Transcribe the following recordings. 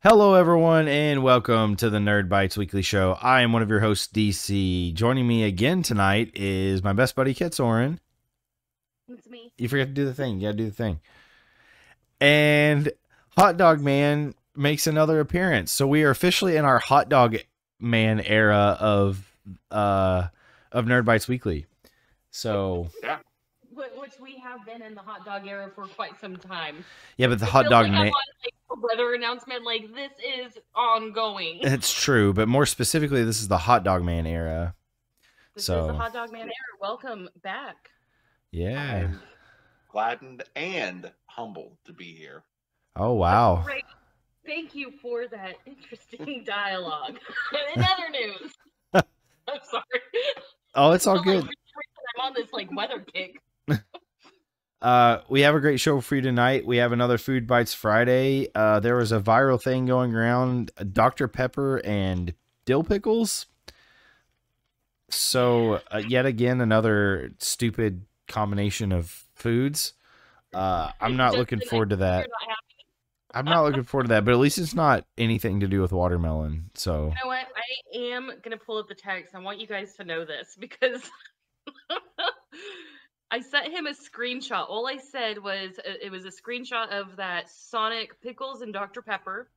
Hello, everyone, and welcome to the Nerd Bites Weekly Show. I am one of your hosts, DC. Joining me again tonight is my best buddy, Kitsoren. It's me. You forgot to do the thing. You gotta do the thing. And Hot Dog Man makes another appearance. So we are officially in our Hot Dog Man era of Nerd Bites Weekly. So yeah, Which we have been in the hot dog era for quite some time. yeah, but the I Hot feel Dog like I'm Man. on like a weather announcement. Like this is ongoing. It's true, but more specifically, this is the Hot Dog Man era. This is the hot dog man era. Welcome back. Yeah. I'm gladdened and humbled to be here. Oh wow. Great. Thank you for that interesting dialogue. In other news, I'm sorry. Oh, it's all good. I'm on this like weather kick. We have a great show for you tonight. We have another Food Bites Friday. There was a viral thing going around, Dr. Pepper and dill pickles. So yet again, another stupid combination of foods. I'm not looking forward to that. I'm not looking forward to that, but at least it's not anything to do with watermelon. So you know what? I am gonna pull up the text. I want you guys to know this because I sent him a screenshot. All I said was it was a screenshot of that Sonic Pickles and Dr. Pepper.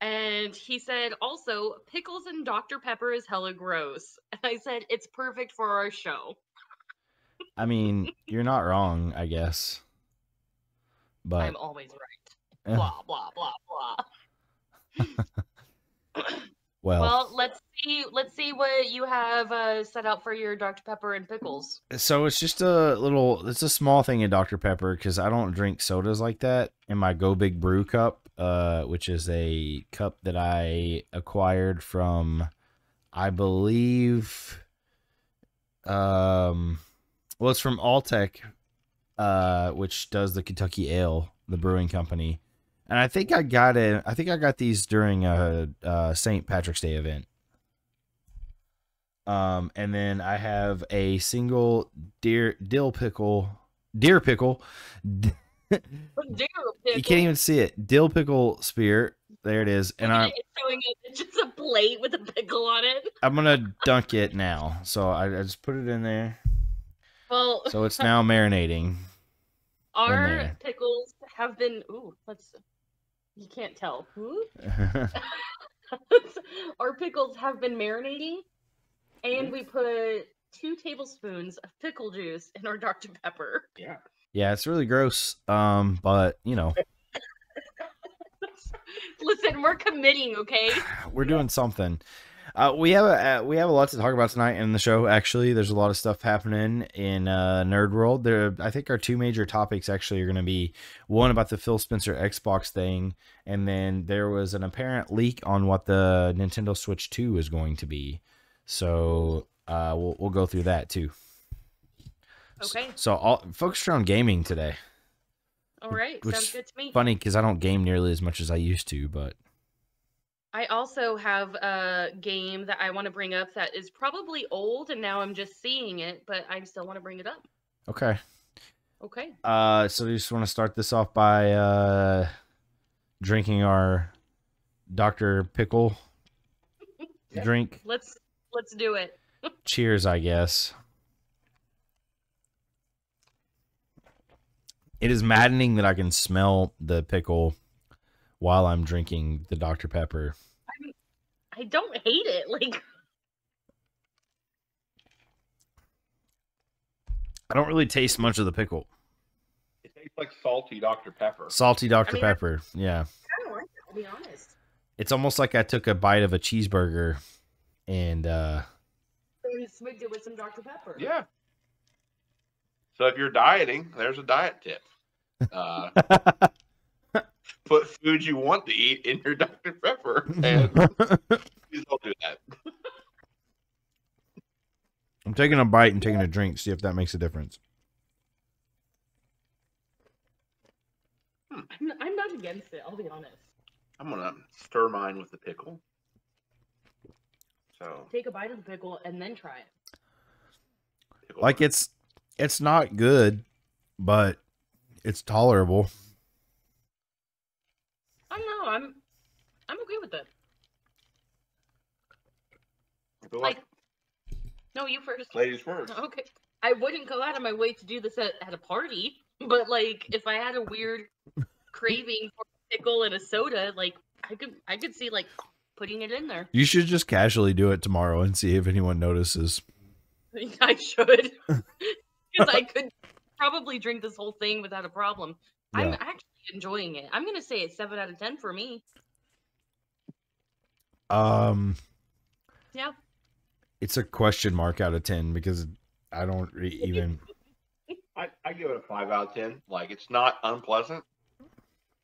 And he said also, Pickles and Dr. Pepper is hella gross. And I said, it's perfect for our show. I mean, you're not wrong, I guess. But I'm always right. Blah, blah, blah, blah. Well, let's see what you have set out for your Dr. Pepper and pickles. So it's just it's a small thing in Dr. Pepper because I don't drink sodas like that in my Go Big Brew cup, which is a cup that I acquired from, I believe, well, it's from Alltech, which does the Kentucky Ale, the brewing company. And I think I got these during a St. Patrick's Day event. And then I have a single deer pickle. You can't even see it. Dill pickle spear. There it is. And it's just a plate with a pickle on it. I'm gonna dunk it now. So I just put it in there. Well, so it's now marinating. Our pickles have been. You can't tell. Our pickles have been marinating, and we put 2 tablespoons of pickle juice in our Dr. Pepper. Yeah. Yeah, it's really gross. But you know. Listen, we're committing, okay? We're doing something. We have a lot to talk about tonight in the show. Actually, there's a lot of stuff happening in Nerd World. I think our 2 major topics actually are going to be one about the Phil Spencer Xbox thing, and then there was an apparent leak on what the Nintendo Switch 2 is going to be. So we'll go through that too. Okay. So I'll focus around gaming today. All right, sounds good to me. Funny because I don't game nearly as much as I used to, but. I also have a game that I want to bring up that is probably old, and now I'm just seeing it, but I still want to bring it up. Okay. Okay. So we just want to start this off by drinking our Dr. Pickle drink. Let's do it. Cheers, I guess. It is maddening that I can smell the pickle while I'm drinking the Dr. Pepper. I don't hate it. Like, I don't really taste much of the pickle. It tastes like salty Dr. Pepper. Salty Dr. Pepper, yeah. I don't like it, I'll be honest. It's almost like I took a bite of a cheeseburger and you swigged it with some Dr. Pepper. Yeah. So if you're dieting, there's a diet tip. Put food you want to eat in your Dr. Pepper, and please don't do that. I'm taking a bite and taking a drink, see if that makes a difference. I'm not against it, I'll be honest. I'm going to stir mine with the pickle. So take a bite of the pickle and then try it. Like it's not good, but it's tolerable. I don't know. I'm okay with it. I feel Like, no, you first. ladies first. Okay. I wouldn't go out of my way to do this at a party, but like if I had a weird craving for a pickle and a soda, like I could see like putting it in there. You should just casually do it tomorrow and see if anyone notices. I should. Because I could probably drink this whole thing without a problem. Yeah. I'm actually enjoying it. I'm gonna say it's 7 out of 10 for me. Yeah. It's a question mark out of 10 because I don't even. I give it a 5 out of 10. Like, it's not unpleasant.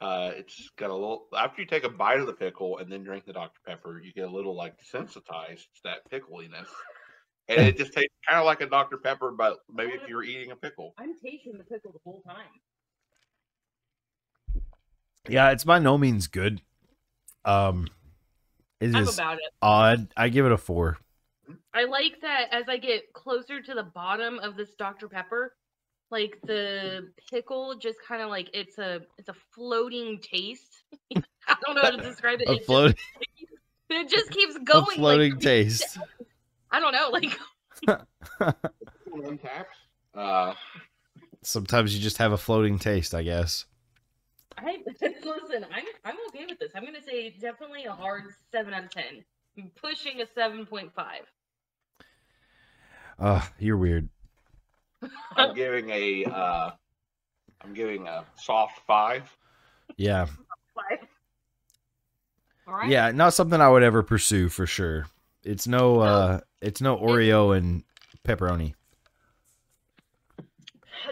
It's got a little. After you take a bite of the pickle and then drink the Dr. Pepper, you get a little like desensitized to that pickliness, and it just tastes kind of like a Dr. Pepper, but maybe if you were eating a pickle. I'm tasting the pickle the whole time. Yeah, it's by no means good. It I'm is about it. odd. I give it a 4. I like that as I get closer to the bottom of this Dr. Pepper, like the pickle just kind of like it's a floating taste. I don't know how to describe it. It just keeps A going. floating like, taste. I don't know, like Untapped. Sometimes you just have a floating taste, I guess. listen, I'm okay with this. I'm gonna say definitely a hard 7 out of 10. I'm pushing a 7.5. You're weird. I'm giving a soft 5. Yeah. 5. All right. Yeah, not something I would ever pursue for sure. It's no Oreo and pepperoni.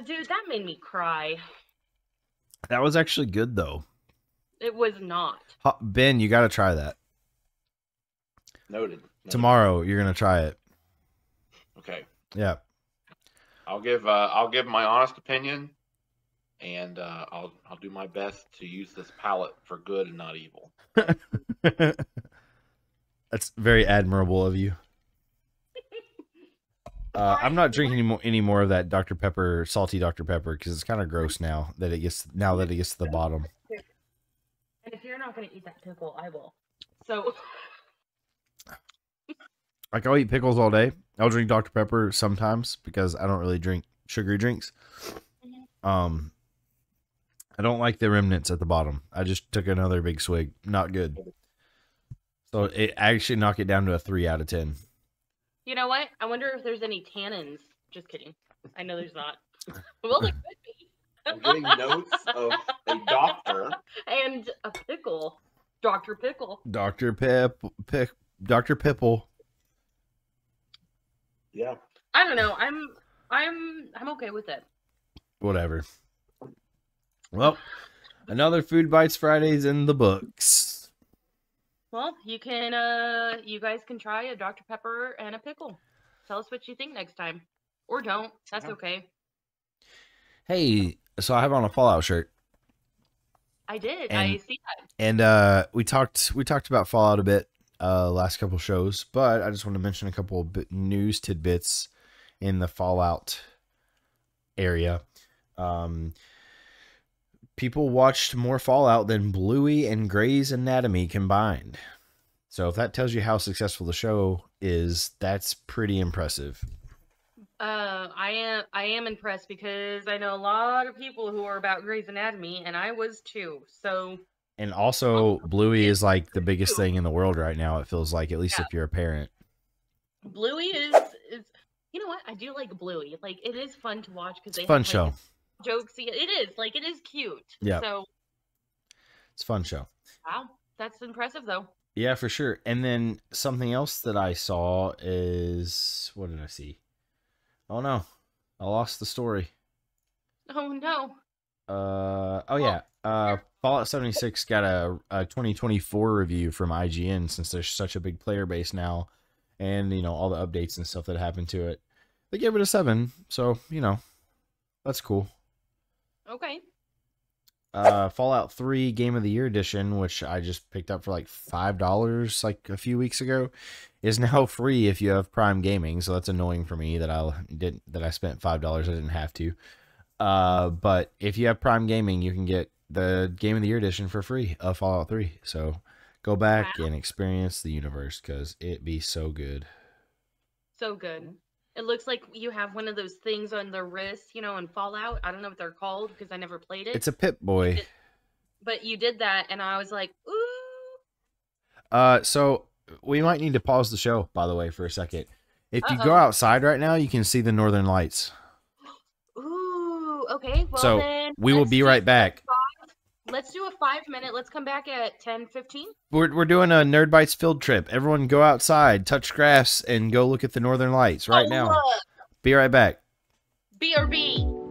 Dude, that made me cry. That was actually good though. It was not. Ben, you got to try that. Noted. Tomorrow you're going to try it. Okay. Yeah. I'll give my honest opinion, and I'll do my best to use this palate for good and not evil. That's very admirable of you. I'm not drinking any more of that Dr. Pepper, salty Dr. Pepper, because it's kind of gross now that it gets to the bottom. And if you're not going to eat that pickle, I will. So, like, I'll eat pickles all day. I'll drink Dr. Pepper sometimes because I don't really drink sugary drinks. I don't like the remnants at the bottom. I just took another big swig. Not good. So it actually knocked it down to a 3 out of 10. you know what? I wonder if there's any tannins. Just kidding. I know there's not. Well, there could be. I'm getting notes of a doctor. And a pickle. Dr. Pickle. Dr. Pipple. Yeah. I don't know. I'm okay with it. Whatever. Well, another Food Bites Fridays in the books. Well, you guys can try a Dr. Pepper and a pickle. Tell us what you think next time. Or don't. That's okay. Hey, so I have on a Fallout shirt. I did. And- I see that. And we talked about Fallout a bit last couple shows, but I just want to mention a couple of news tidbits in the Fallout area. People watched more Fallout than Bluey and Grey's Anatomy combined. So if that tells you how successful the show is, that's pretty impressive. I am impressed because I know a lot of people who are about Grey's Anatomy, and I was too. So. And also, Bluey is like the biggest thing in the world right now. It feels like, at least if you're a parent. Bluey is you know what? I do like Bluey. Like, it is fun to watch because they Fun have, show. like, jokes. It is like it is cute. Yeah. So. It's a fun show. Wow, that's impressive though. Yeah, for sure. And then something else that I saw is, what did I see? Oh no, I lost the story. Oh no. Oh yeah. Fallout 76 got a 2024 review from IGN since there's such a big player base now, and all the updates and stuff that happened to it. They gave it a 7, so that's cool. Okay. Fallout 3 Game of the Year edition, which I just picked up for like $5 like a few weeks ago, is now free if you have Prime Gaming. So that's annoying for me that I spent $5. I didn't have to. But if you have Prime Gaming, you can get the Game of the Year edition for free of Fallout 3. So Go back Wow. and experience the universe because it be so good. So good. It looks like you have one of those things on the wrist, you know, in Fallout. I don't know what they're called because I never played it. It's a Pip Boy. But you did that, and I was like, ooh. So we might need to pause the show, by the way, for a second. If you go Uh-oh. outside right now, you can see the northern lights. Ooh, okay. Well, So then we will be right back. Let's do a 5-minute. Let's come back at 10:15. We're doing a Nerd Bites field trip. Everyone go outside, touch grass, and go look at the northern lights right now. Look. Be right back. BRB.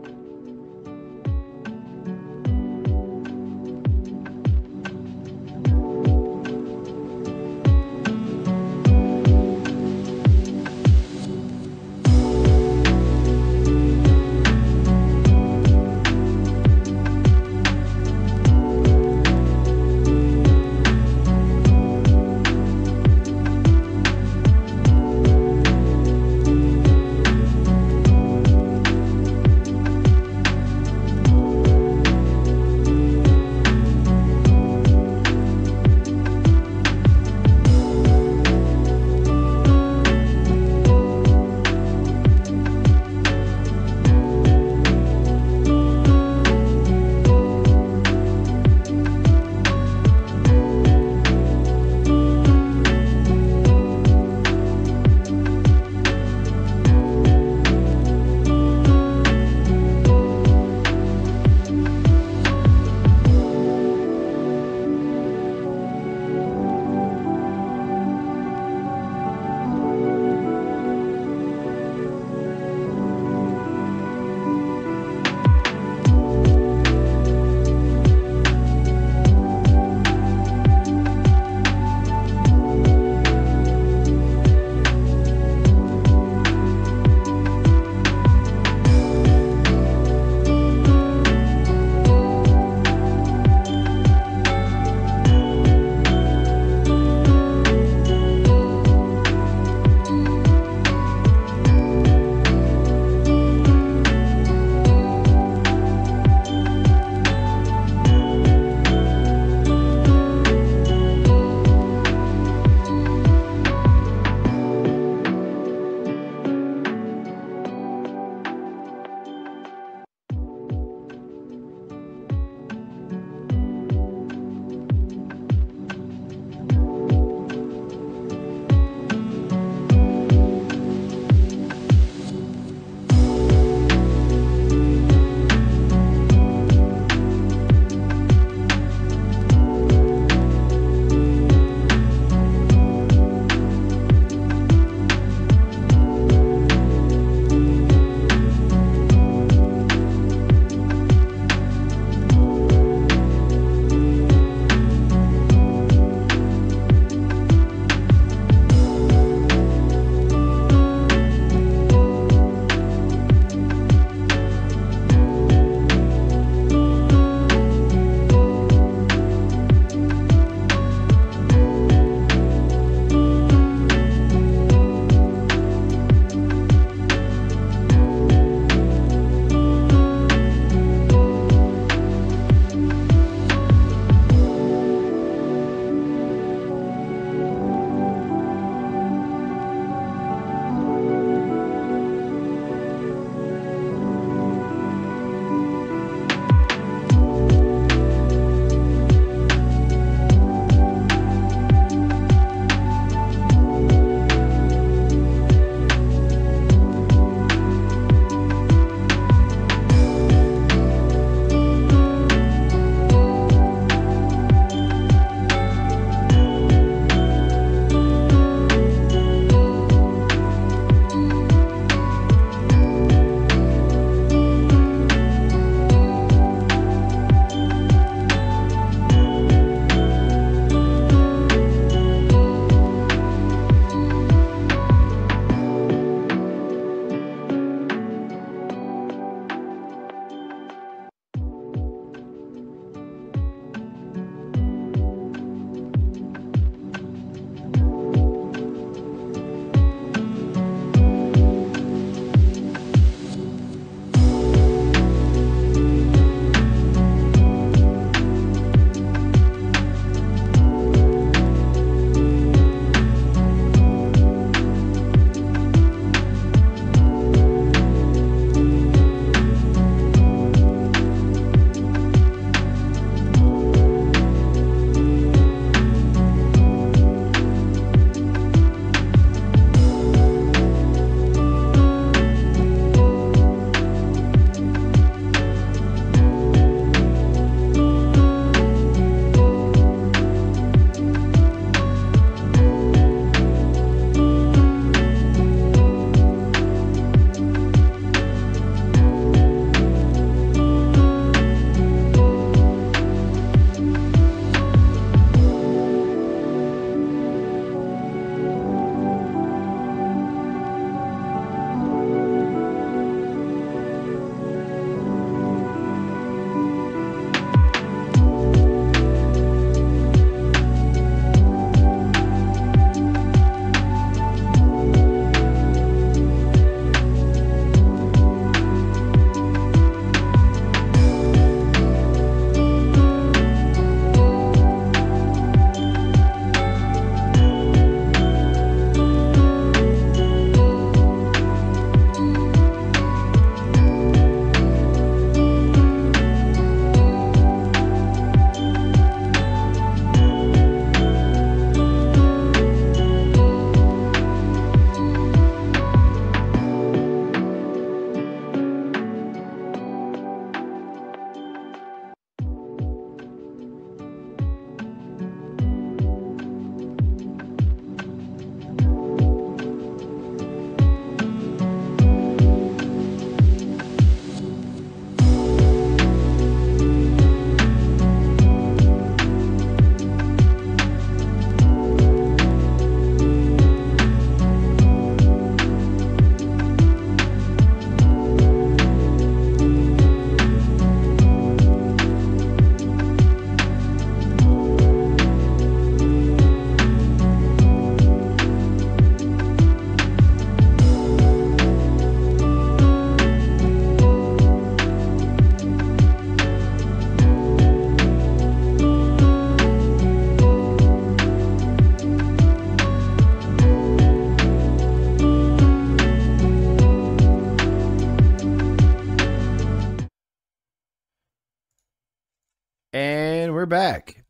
back.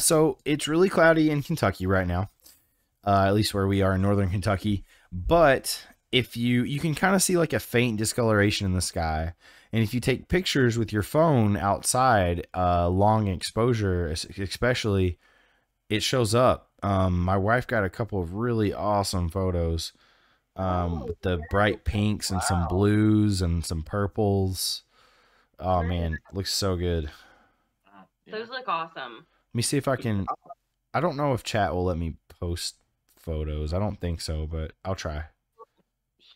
So it's really cloudy in Kentucky right now, at least where we are in northern Kentucky. But if you can kind of see like a faint discoloration in the sky, and if you take pictures with your phone outside, long exposure, especially, it shows up. My wife got a couple of really awesome photos. With the bright pinks and some blues and some purples. Oh man, looks so good. Those look awesome. Let me see if I can. I don't know if chat will let me post photos. I don't think so, but I'll try.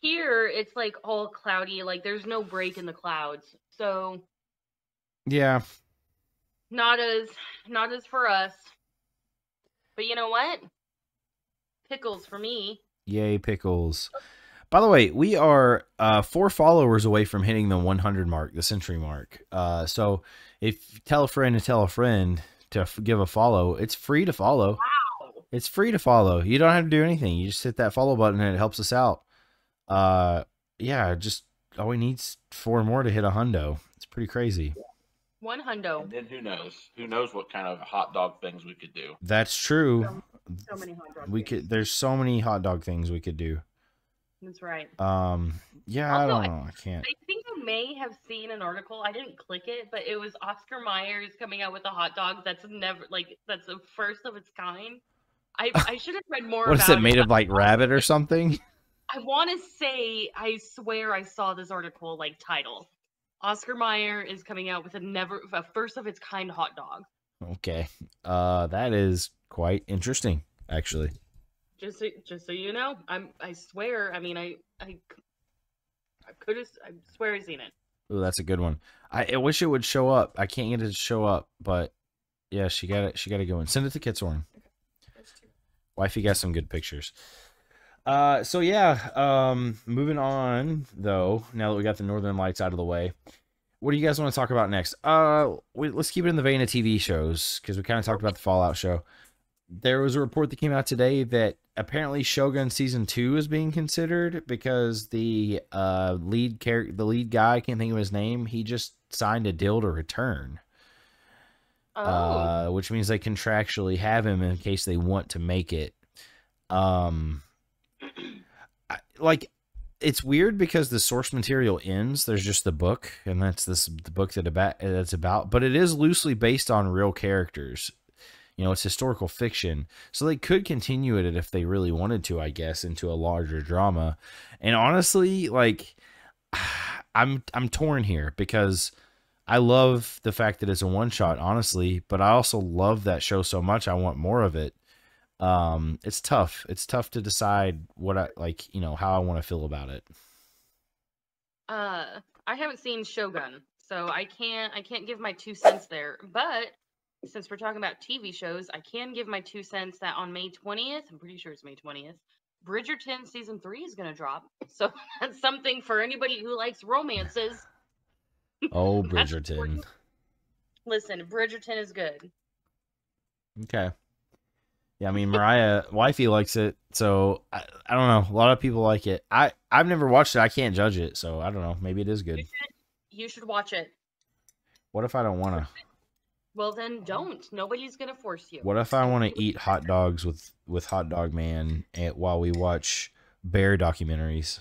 Here, it's like all cloudy. Like there's no break in the clouds. So Yeah. not as for us. But you know what? Pickles for me. Yay, Pickles. By the way, we are 4 followers away from hitting the 100 mark, the century mark. So if tell a friend to tell a friend to give a follow, it's free to follow. Wow. It's free to follow. You don't have to do anything. You just hit that follow button and it helps us out. Yeah, just all we need's 4 more to hit a hundo. It's pretty crazy. 1 hundo. And then who knows? Who knows what kind of hot dog things we could do? That's true. So many hot dogs. We could. There's so many hot dog things we could do. That's right. Yeah, Also, I don't know. I can't. I think I may have seen an article. I didn't click it, but it was Oscar Myers coming out with a hot dog that's never that's the first of its kind. I should have read more. What about is it made of, like rabbit or something? I want to say, I swear I saw this article like title. Oscar Mayer is coming out with a first of its kind hot dog. Okay. That is quite interesting, actually. Just so you know, I swear. I mean, I could have. I swear I've seen it. Oh, that's a good one. I wish it would show up. I can't get it to show up, but yeah, she got it. She got to go in. Send it to Kitsorn. Wifey got some good pictures. So yeah, moving on though, now that we got the Northern Lights out of the way, what do you guys want to talk about next? Let's keep it in the vein of TV shows, because we kind of talked about the Fallout show. There was a report that came out today that apparently Shogun season 2 is being considered because the lead guy, I can't think of his name, he just signed a deal to return. Which means they contractually have him in case they want to make it. Like, it's weird because the source material ends. There's just the book, and that's the book that's about. But it is loosely based on real characters. You know, it's historical fiction, so they could continue it if they really wanted to, I guess, into a larger drama. And honestly, like, I'm torn here because I love the fact that it's a one shot, honestly, but I also love that show so much I want more of it. It's tough. It's tough to decide what I like, you know, how I want to feel about it. I haven't seen Shogun, so I can't give my 2 cents there. But since we're talking about TV shows, I can give my 2 cents that on May 20th, I'm pretty sure it's May 20th, Bridgerton season 3 is going to drop. So that's something for anybody who likes romances. Oh, Bridgerton. Listen, Bridgerton is good. Okay. Yeah, I mean, wifey likes it, so I don't know. A lot of people like it. I've never watched it. I can't judge it, so I don't know. Maybe it is good. You should watch it. What if I don't want to? Well, then don't. Nobody's going to force you. What if I want to eat hot dogs with Hot Dog Man while we watch bear documentaries?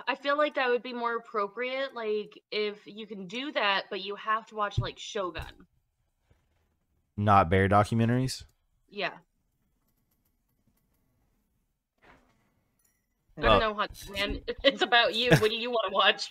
I feel like that would be more appropriate, like, if you can do that, but you have to watch, like, Shogun. Not bear documentaries? Yeah. I don't know, man. It's about you. What do you want to watch?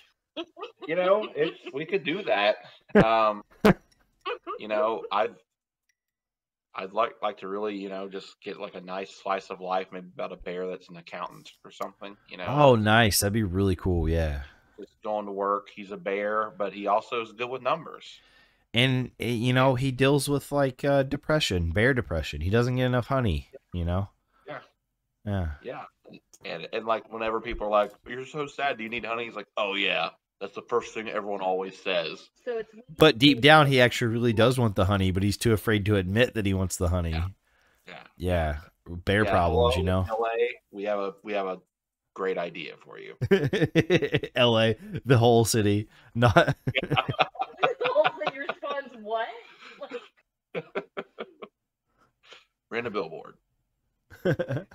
You know, we could do that. You know, I'd like to really, you know, just get like a nice slice of life, maybe about a bear that's an accountant or something, you know. Oh, nice. That'd be really cool, yeah. Just going to work. He's a bear, but he also is good with numbers. And, you know, he deals with, like, depression, bear depression. He doesn't get enough honey, you know? Yeah. Yeah. Yeah. And like, whenever people are like, you're so sad, do you need honey? He's like, oh, yeah. That's the first thing everyone always says. So it's But deep down, he actually really does want the honey, but he's too afraid to admit that he wants the honey. Yeah. Bear problems, you know? LA, we have a great idea for you. LA, the whole city. Not the whole thing, you're what? Like, Rent a billboard. Oh,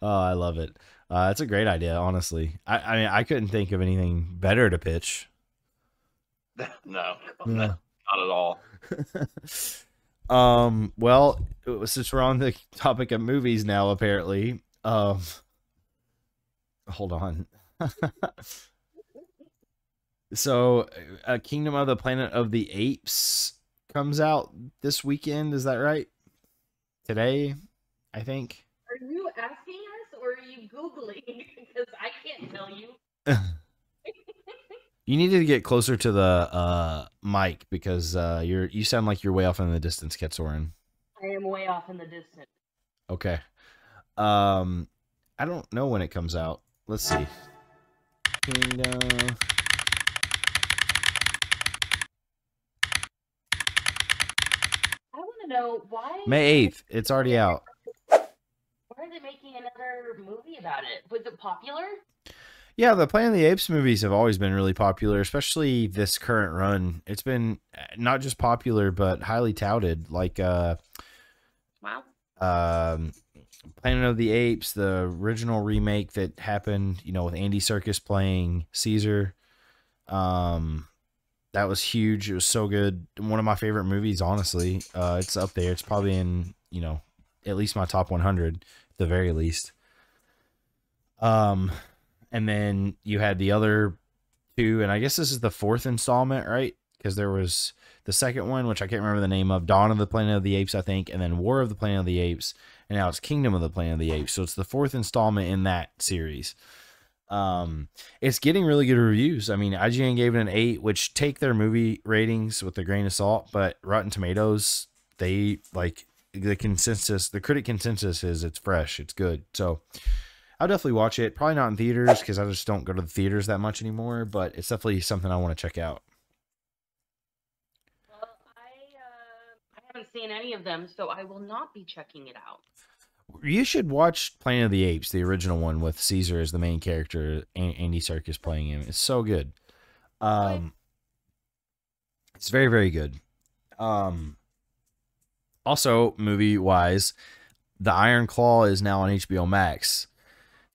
I love it. That's a great idea, honestly. I mean, I couldn't think of anything better to pitch. No, Yeah. not at all. Well, since we're on the topic of movies now, apparently, hold on. So, Kingdom of the Planet of the Apes comes out this weekend. Is that right? Today, I think. are you asking us or are you Googling? Because I can't tell you. You need to get closer to the mic because you sound like you're way off in the distance, Ketsorin. I am way off in the distance. Okay. I don't know when it comes out. Let's see. Kingdom. I want to know why. May 8th. It's already out. Why are they making another movie about it? Was it popular? Yeah, the Planet of the Apes movies have always been really popular, especially this current run. It's been not just popular, but highly touted. Like, Wow. Planet of the Apes, the original remake that happened, with Andy Serkis playing Caesar. That was huge. It was so good. One of my favorite movies, honestly. It's up there. It's probably in, at least my top 100, at the very least. And then you had the other two, and I guess this is the fourth installment, right? Because there was the second one, which I can't remember the name of, Dawn of the Planet of the Apes, I think, and then War of the Planet of the Apes, and now it's Kingdom of the Planet of the Apes. So it's the fourth installment in that series. It's getting really good reviews. I mean, IGN gave it an 8, which take their movie ratings with a grain of salt, but Rotten Tomatoes, they like the critic consensus is it's fresh, it's good. So I'll definitely watch it. Probably not in theaters because I just don't go to the theaters that much anymore, but it's definitely something I want to check out. Well, I haven't seen any of them, so I will not be checking it out. You should watch Planet of the Apes, the original one with Caesar as the main character, Andy Serkis playing him. It's so good. It's very, very good. Also, movie-wise, The Iron Claw is now on HBO Max.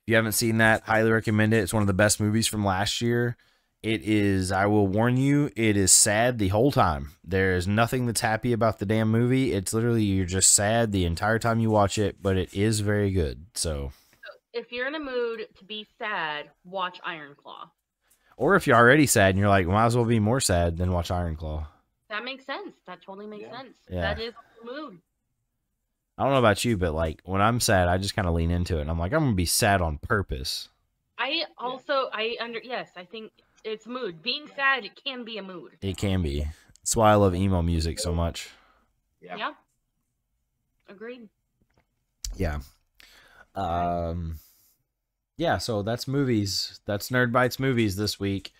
If you haven't seen that, highly recommend it. It's one of the best movies from last year. It is, I will warn you, it is sad the whole time. There is nothing that's happy about the damn movie. It's literally, you're just sad the entire time you watch it, but it is very good. So if you're in a mood to be sad, watch Iron Claw. Or if you're already sad and you're like, might as well be more sad, then watch Iron Claw. That makes sense. That totally makes sense. Yeah. That is the mood. I don't know about you, but like when I'm sad, I just kind of lean into it. And I'm like, I'm going to be sad on purpose. Yes, I think it's mood. Being sad, it can be a mood. It can be. That's why I love emo music so much. Yeah. Agreed. Yeah. Yeah, so that's movies. That's Nerd Bites movies this week.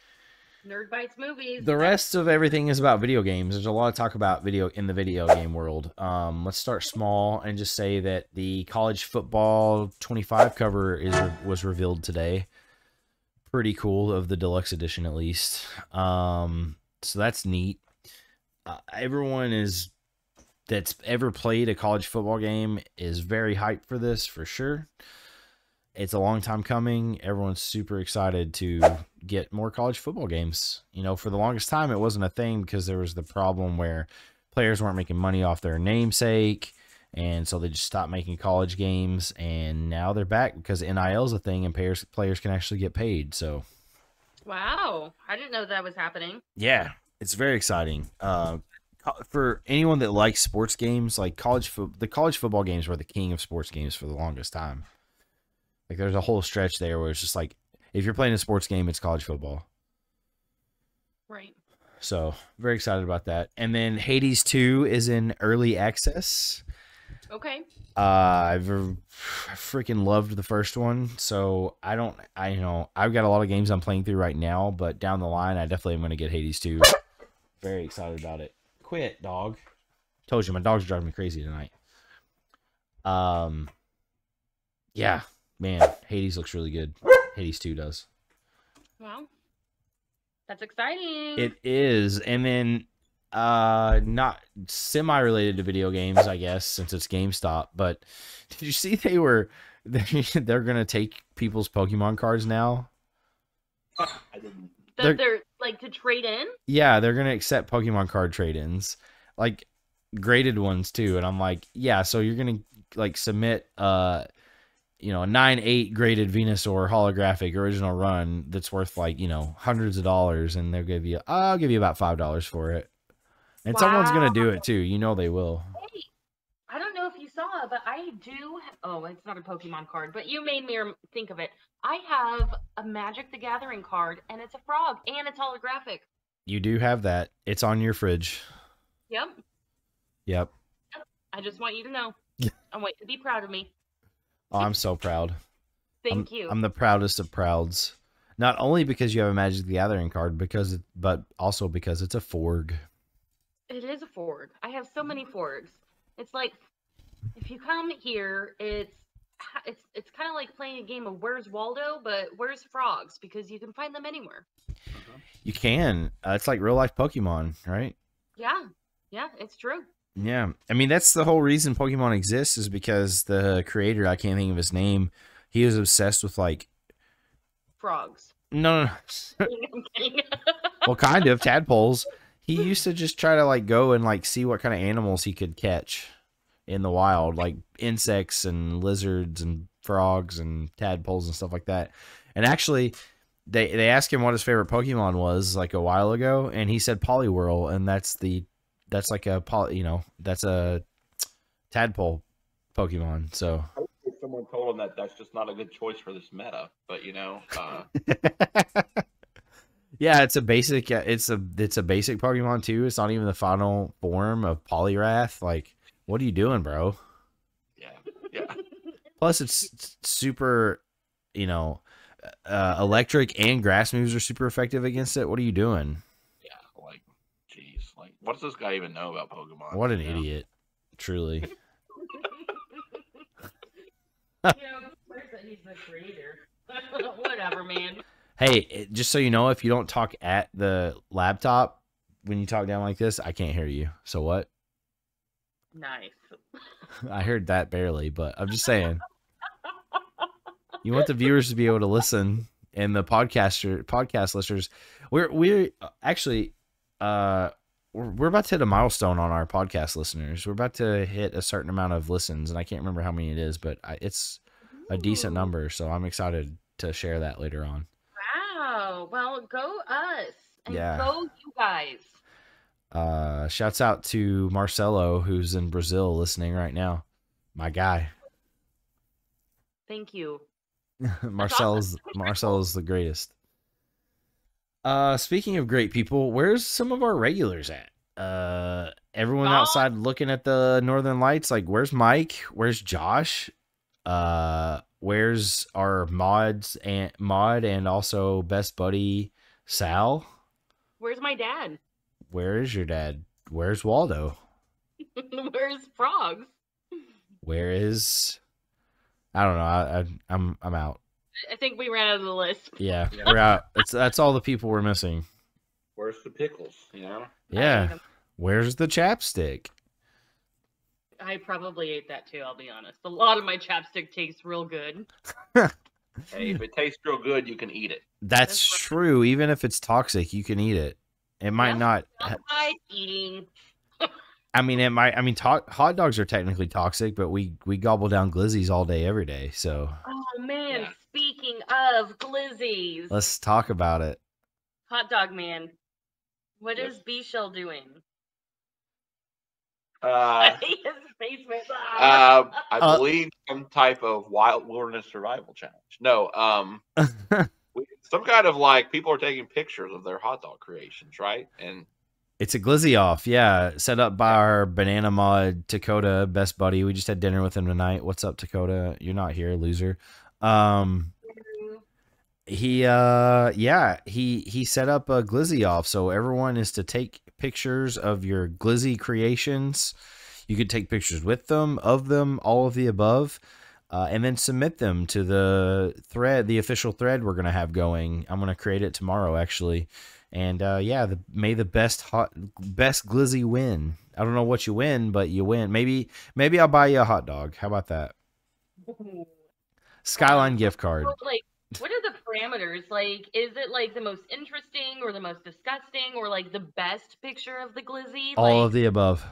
Nerd Bites movies. The rest of everything is about video games. There's a lot of talk about in the video game world. Let's start small and just say that the college football 25 cover was revealed today. Pretty cool, of the deluxe edition at least. So that's neat. Everyone that's ever played a college football game is very hyped for this, for sure. It's a long time coming. Everyone's super excited to get more college football games. For the longest time, it wasn't a thing because there was the problem where players weren't making money off their namesake, and so they just stopped making college games. And now they're back because NIL is a thing, and players can actually get paid. So, wow, I didn't know that was happening. Yeah, it's very exciting. For anyone that likes sports games, like the college football games were the king of sports games for the longest time. Like, there's a whole stretch there where it's just like, if you're playing a sports game, it's college football. Right. So, very excited about that. And then Hades 2 is in early access. Okay. I've freaking loved the first one. So, I've got a lot of games I'm playing through right now, but down the line, I definitely am going to get Hades 2. Very excited about it. Quit, dog. Told you, my dog's driving me crazy tonight. Yeah. Man, Hades looks really good. Hades 2 does. Wow. That's exciting. It is. And then Not semi-related to video games, I guess, since it's GameStop. But did you see they're gonna take people's Pokemon cards now? I didn't. They're like to trade in. Yeah, they're gonna accept Pokemon card trade-ins, like graded ones too. And I'm like, yeah, so you're gonna like submit a 9/8 graded Venusaur holographic original run that's worth like hundreds of dollars, and I'll give you about $5 for it. And someone's gonna do it too. They will. Hey, I don't know if you saw, but I do. Oh, it's not a Pokemon card, but you made me think of it. I have a Magic the Gathering card, and it's a frog, and it's holographic. You do have that. It's on your fridge. Yep. Yep. I just want you to know. I want you to be proud of me. Oh, I'm so proud. Thank you. I'm the proudest of prouds. Not only because you have a Magic the Gathering card, but also because it's a Forg. It is a Forg. I have so many Forgs. It's like, if you come here, it's kind of like playing a game of Where's Waldo, but where's frogs? Because you can find them anywhere. You can. It's like real life Pokemon, right? Yeah, it's true. Yeah, I mean that's the whole reason Pokemon exists is because the creator, I can't think of his name, he was obsessed with like frogs. No. I'm kidding. Well, kind of tadpoles. He used to just try to like go and like see what kind of animals he could catch in the wild, like insects and lizards and frogs and tadpoles and stuff like that. And actually, they asked him what his favorite Pokemon was like a while ago, and he said Poliwhirl, and that's like that's a tadpole Pokemon. So If someone told him that that's just not a good choice for this meta, but yeah, it's a basic basic Pokemon too. It's not even the final form of Poliwrath. Like, what are you doing, bro? Yeah. Plus, it's super, electric and grass moves are super effective against it. What are you doing? Yeah, like, jeez, like, what does this guy even know about Pokemon? What an idiot, truly. He's the creator. Whatever, man. Hey, just so you know, if you don't talk at the laptop when you talk down like this, I can't hear you. So what? Nice. I heard that barely, but I'm just saying. You want the viewers to be able to listen, and the podcast listeners. We're actually we're about to hit a milestone on our podcast listeners. We're about to hit a certain amount of listens, and I can't remember how many it is, but it's a decent number. So I'm excited to share that later on. Wow. Well, go us. And Yeah. go you guys. Shouts out to Marcelo, who's in Brazil listening right now. My guy. Thank you. Marcel's the greatest. Speaking of great people, where's some of our regulars at? Everyone outside looking at the Northern Lights. Like, where's Mike? Where's Josh? Where's our mod and also best buddy Sal? Where's my dad? Where is your dad? Where's Waldo? Where's frogs? Where is? I don't know. I'm out. I think we ran out of the list. Yeah, we're out. That's all the people we're missing. Where's the pickles? Yeah. Where's the chapstick? I probably ate that too, I'll be honest. A lot of my chapstick tastes real good. Hey, if it tastes real good, you can eat it. That's true. Even if it's toxic, you can eat it. It might not. Eating. I mean, it might. I mean, hot dogs are technically toxic, but we gobble down glizzies all day, every day. So. Oh man! Yeah. Speaking of glizzies, Let's talk about it. Hot dog man, what Yes. is B-Shell doing? I His face went up. believe some type of wild wilderness survival challenge. No, some kind of like people are taking pictures of their hot dog creations, right? And It's a glizzy off, yeah. Set up by our banana mod Dakota, best buddy. We just had dinner with him tonight. What's up, Dakota? You're not here, loser. He set up a glizzy off, so everyone is to take pictures of your glizzy creations. You could take pictures with them, of them, all of the above, and then submit them to the thread, the official thread we're gonna have going. I'm gonna create it tomorrow, actually, And yeah, may the best glizzy win. I don't know what you win, but you win. Maybe I'll buy you a hot dog. How about that? Skyline gift card. So, like, what are the parameters? Like, is it like the most interesting or the most disgusting or like the best picture of the glizzy? All Like, of the above.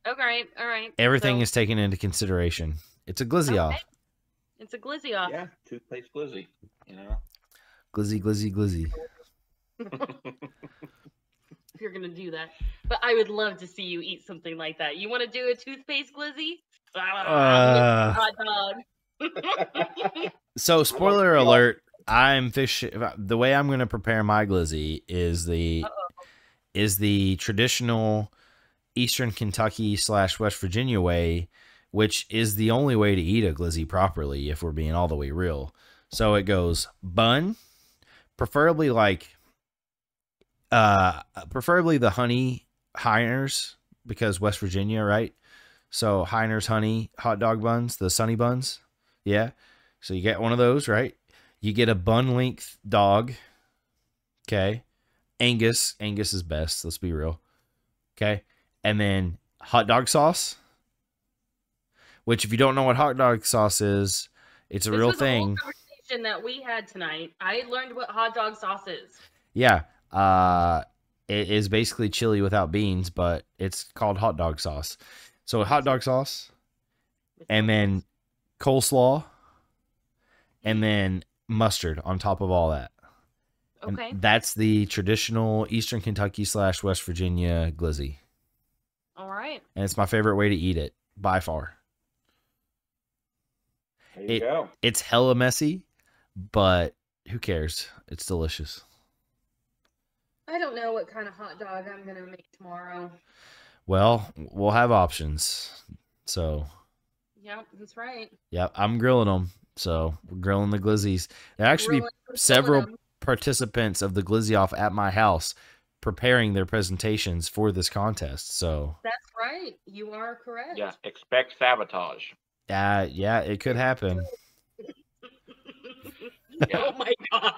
okay, all right. Everything So, is taken into consideration. It's a glizzy okay. off. It's a glizzy off. Yeah, toothpaste glizzy. You know. Glizzy, glizzy, glizzy. If you're gonna do that, but I would love to see you eat something like that. You want to do a toothpaste glizzy? Hot dog. So, spoiler alert: I'm fish. The way I'm going to prepare my glizzy is the traditional Eastern Kentucky / West Virginia way, which is the only way to eat a glizzy properly. If we're being all the way real, so it goes bun, preferably preferably the honey Heiners, because West Virginia, right? So Heiners honey hot dog buns, the sunny buns. Yeah. So you get one of those, right? You get a bun length dog. Okay. Angus is best. Let's be real. Okay. And then hot dog sauce, which if you don't know what hot dog sauce is, it's a real thing. This was a whole conversation that we had tonight. I learned what hot dog sauce is. Yeah. It is basically chili without beans, but it's called hot dog sauce. So hot dog sauce, and then coleslaw, and then mustard on top of all that. Okay. And that's the traditional Eastern Kentucky / West Virginia glizzy. All right. And it's my favorite way to eat it by far. There you go. It's hella messy, but who cares? It's delicious. I don't know what kind of hot dog I'm going to make tomorrow. Well, we'll have options. So. Yep, that's right. Yep, I'm grilling them. So we're grilling the glizzies. There are actually several participants of the glizzy off at my house preparing their presentations for this contest. So that's right. You are correct. Yeah, expect sabotage. Yeah, it could happen. Oh my god.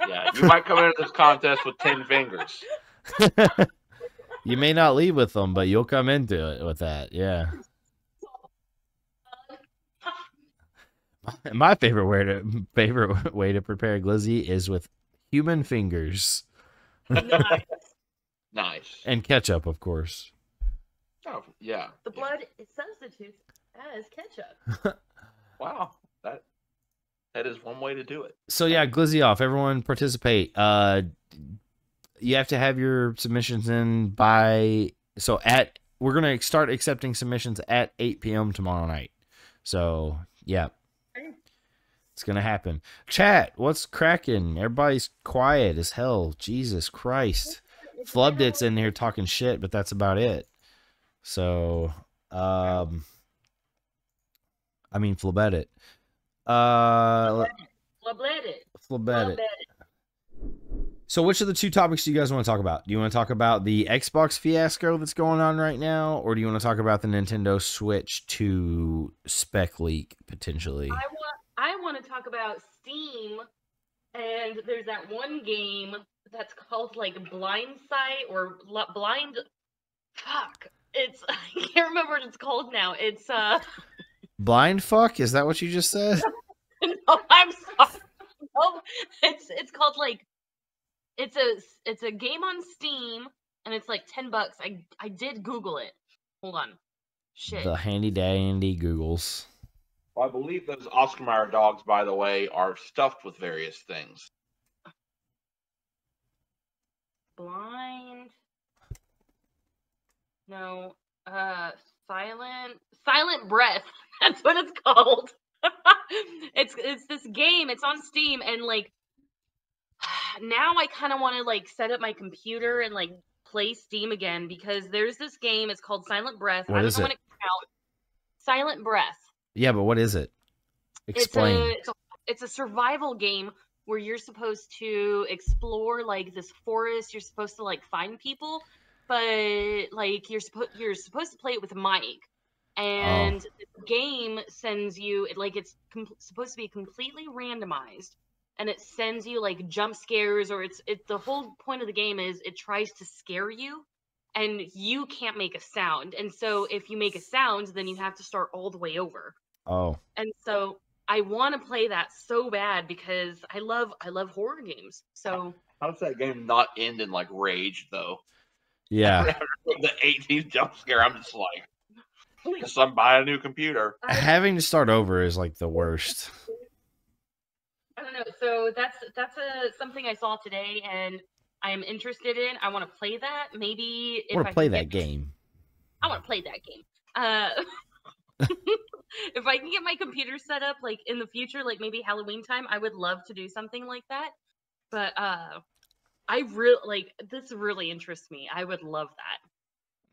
Yeah, you might come into this contest with 10 fingers. You may not leave with them, but you'll come into it with that. Yeah. My favorite way to prepare glizzy is with human fingers. Nice. And ketchup, of course. Oh, yeah. The blood it substitutes as ketchup. Wow. That is one way to do it. So yeah, glizzy off. Everyone participate. You have to have your submissions in by we're gonna start accepting submissions at 8 p.m. tomorrow night. So yeah. It's gonna happen. Chat, what's cracking? Everybody's quiet as hell. Jesus Christ. Flubdit's in here talking shit, but that's about it. So, I mean, Flubedit. Flubedit. So, which of the two topics do you guys want to talk about? Do you want to talk about the Xbox fiasco that's going on right now, or do you want to talk about the Nintendo Switch 2 spec leak potentially? I want to talk about Steam, and there's that one game that's called like Blind Sight or Blind. Fuck, it's I can't remember what it's called now. It's Blind fuck? Is that what you just said? No, I'm sorry. No, it's called like it's a game on Steam, and it's like $10. I did Google it. Hold on. Shit. The handy dandy Googles. Well, I believe those Oscar Mayer dogs, by the way, are stuffed with various things. Blind. No. Silent Breath. That's what it's called. It's this game. It's on Steam, and like now I kind of want to like set up my computer and like play Steam again because there's this game. It's called Silent Breath. What is it? When it came out. Silent Breath. Yeah, but what is it? Explain. It's a survival game where you're supposed to explore like this forest. You're supposed to like find people, but like you're supposed to play it with a mic. And the game sends you it's supposed to be completely randomized. and it sends you like jump scares, or it's the whole point of the game is it tries to scare you, and you can't make a sound. And so if you make a sound, then you have to start all the way over. Oh, And so I want to play that so bad because I love horror games. So How does that game not end in like rage though? yeah. The 18th jump scare, I'm just like, guess I'm buying a new computer. Having to start over is like the worst. I don't know. So that's something I saw today, and I am interested in. I want to play that. Maybe I if want I to play can that get, game. I want to play that game. If I can get my computer set up, like in the future, like maybe Halloween time, I would love to do something like that. But I really like this. Really interests me. I would love that.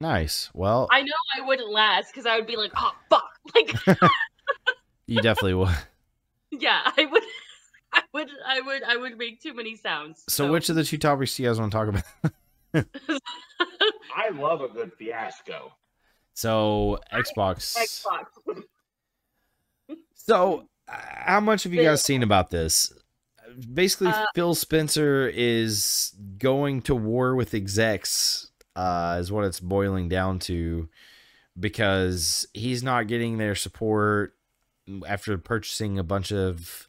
Nice. Well, I know I wouldn't last because I would be like, oh fuck, like you definitely will. yeah, I would make too many sounds. So which of the two topics do you guys want to talk about? I love a good fiasco. So Xbox. Xbox. So how much have you guys seen about this? Basically, Phil Spencer is going to war with execs, is what it's boiling down to, because he's not getting their support after purchasing a bunch of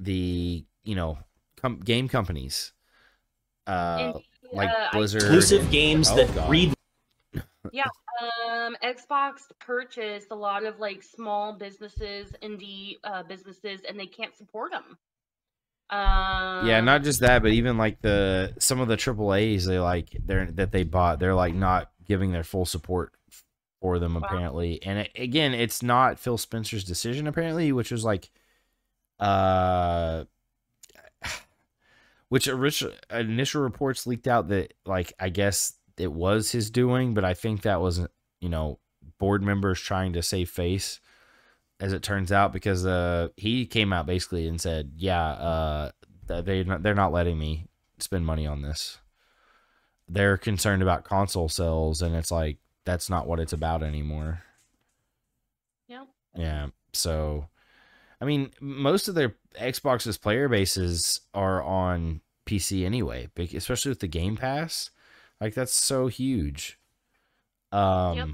the, game companies, like Blizzard. Exclusive games that read. Yeah, Xbox purchased a lot of like small businesses, indie businesses, and they can't support them. Yeah, not just that, but even like some of the AAAs they bought, they're like not giving their full support for them apparently. And again, it's not Phil Spencer's decision apparently, which was like, which initial reports leaked out that like I guess it was his doing, but I think that was board members trying to save face, as it turns out, because he came out basically and said, yeah, they're not letting me spend money on this. They're concerned about console sales, and it's like that's not what it's about anymore. Yeah. Yeah. So, I mean, most of their Xbox's player bases are on PC anyway, especially with the Game Pass. Like that's so huge. Yep.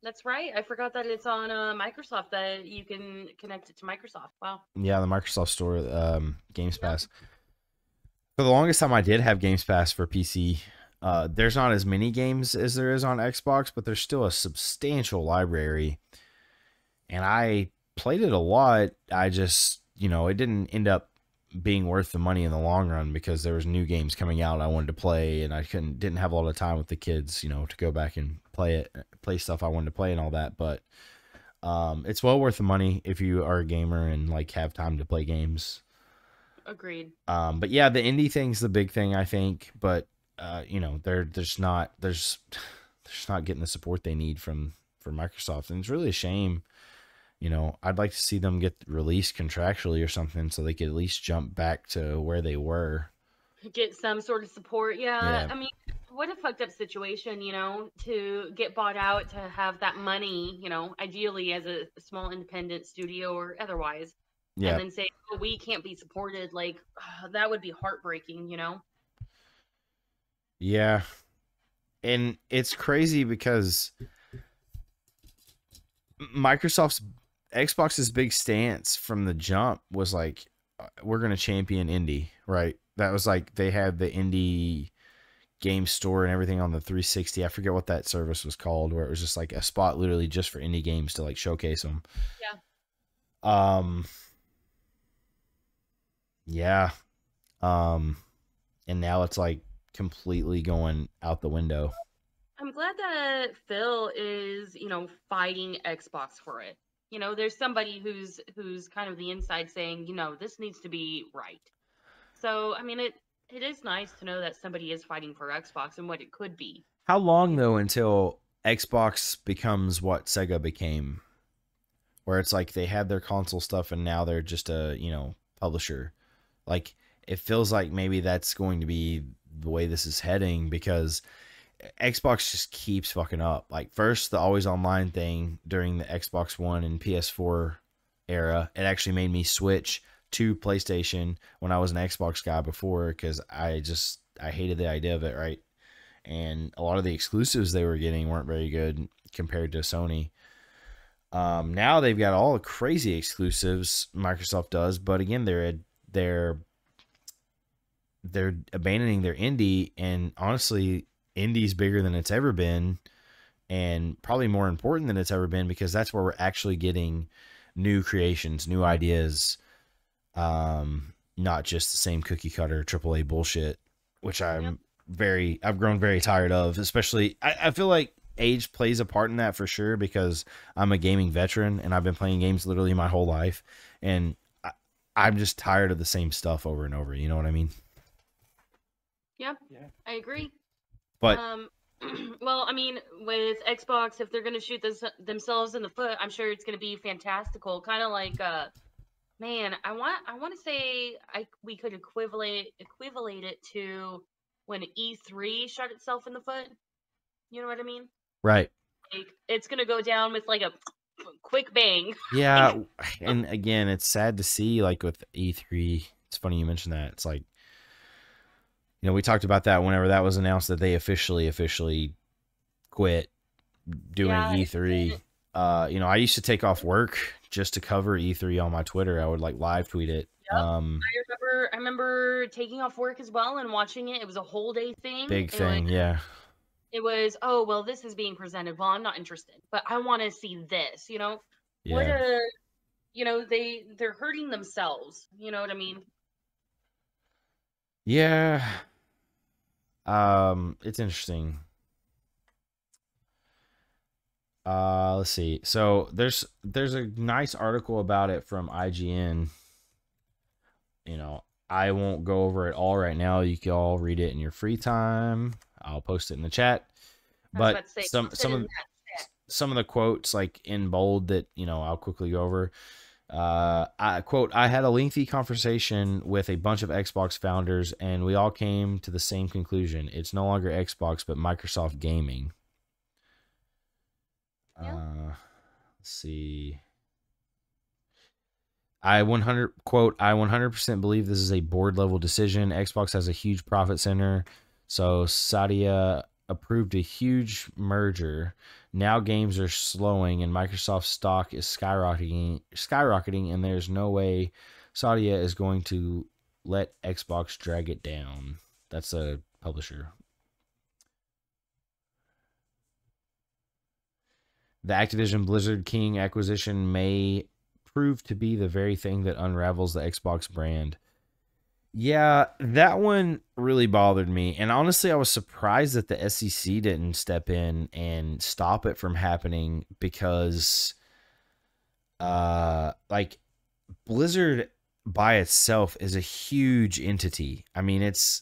That's right. I forgot that it's on Microsoft, that you can connect it to Microsoft. Wow. Yeah, the Microsoft Store, Games Pass. For the longest time, I did have Games Pass for PC. There's not as many games as there is on Xbox, but there's still a substantial library. And I played it a lot. I just, it didn't end up being worth the money in the long run because there was new games coming out I wanted to play, and I didn't have a lot of time with the kids, to go back and play stuff I wanted to play and all that. But it's well worth the money if you are a gamer and like have time to play games. Agreed. But yeah, the indie thing's the big thing, I think. But they're just not getting the support they need from Microsoft, and it's really a shame. I'd like to see them get released contractually or something so they could at least jump back to where they were. Get some sort of support. Yeah. I mean, what a fucked up situation, to get bought out, to have that money, ideally as a small independent studio or otherwise. Yeah. And then say, oh, we can't be supported. Like, that would be heartbreaking, Yeah. And it's crazy because Xbox's big stance from the jump was like, we're going to champion indie, right? That was like, they had the indie game store and everything on the 360. I forget what that service was called, where it was just like a spot literally just for indie games to like showcase them. Yeah. Yeah. And now it's like completely going out the window. I'm glad that Phil is, fighting Xbox for it. There's somebody who's kind of the inside saying, this needs to be right. So, I mean, it is nice to know that somebody is fighting for Xbox and what it could be. How long, though, until Xbox becomes what Sega became? Where it's like they had their console stuff and now they're just a, publisher. Like, it feels like maybe that's going to be the way this is heading, because Xbox just keeps fucking up. Like, first, the always online thing during the Xbox One and PS4 era, it actually made me switch to PlayStation when I was an Xbox guy before, because I hated the idea of it, right? And a lot of the exclusives they were getting weren't very good compared to Sony. Now they've got all the crazy exclusives Microsoft does, but again, they're abandoning their indie, and honestly, indie's bigger than it's ever been, and probably more important than it's ever been, because that's where we're actually getting new creations, new ideas, not just the same cookie cutter AAA bullshit, which I've grown very tired of. Especially, I feel like age plays a part in that for sure, because I'm a gaming veteran and I've been playing games literally my whole life, and I'm just tired of the same stuff over and over. You know what I mean? Yeah, I agree. But well, I mean, with Xbox, if they're going to shoot themselves in the foot, I'm sure it's going to be fantastical. Kind of like, man, I want to say we could equivalent it to when E3 shot itself in the foot. You know what I mean? right. Like, it's going to go down with like a quick bang. Yeah, and again, it's sad to see, like with E3. It's funny you mentioned that. It's like, you know, we talked about that whenever that was announced that they officially quit doing E3. You know, I used to take off work just to cover E3 on my Twitter. I would like live tweet it. Yep. I remember taking off work as well and watching it. It was a whole day thing. Big thing, yeah. It was, oh, well, this is being presented. Well, I'm not interested, but I want to see this, you know? Yeah. You know, they're hurting themselves. You know what I mean? Yeah. It's interesting. Let's see. So there's a nice article about it from IGN. You know, I won't go over it all right now. You can all read it in your free time. I'll post it in the chat. But some of the quotes, like in bold, that, you know, I'll quickly go over. I quote, "I had a lengthy conversation with a bunch of Xbox founders, and we all came to the same conclusion. It's no longer Xbox, but Microsoft Gaming." Let's see. I 100% believe this is a board level decision. Xbox has a huge profit center, so Satya approved a huge merger. Now games are slowing and Microsoft stock is skyrocketing, and there's no way Satya is going to let Xbox drag it down. That's a publisher. The Activision Blizzard King acquisition may prove to be the very thing that unravels the Xbox brand. Yeah, that one really bothered me. And honestly, I was surprised that the SEC didn't step in and stop it from happening, because like Blizzard by itself is a huge entity. I mean, it's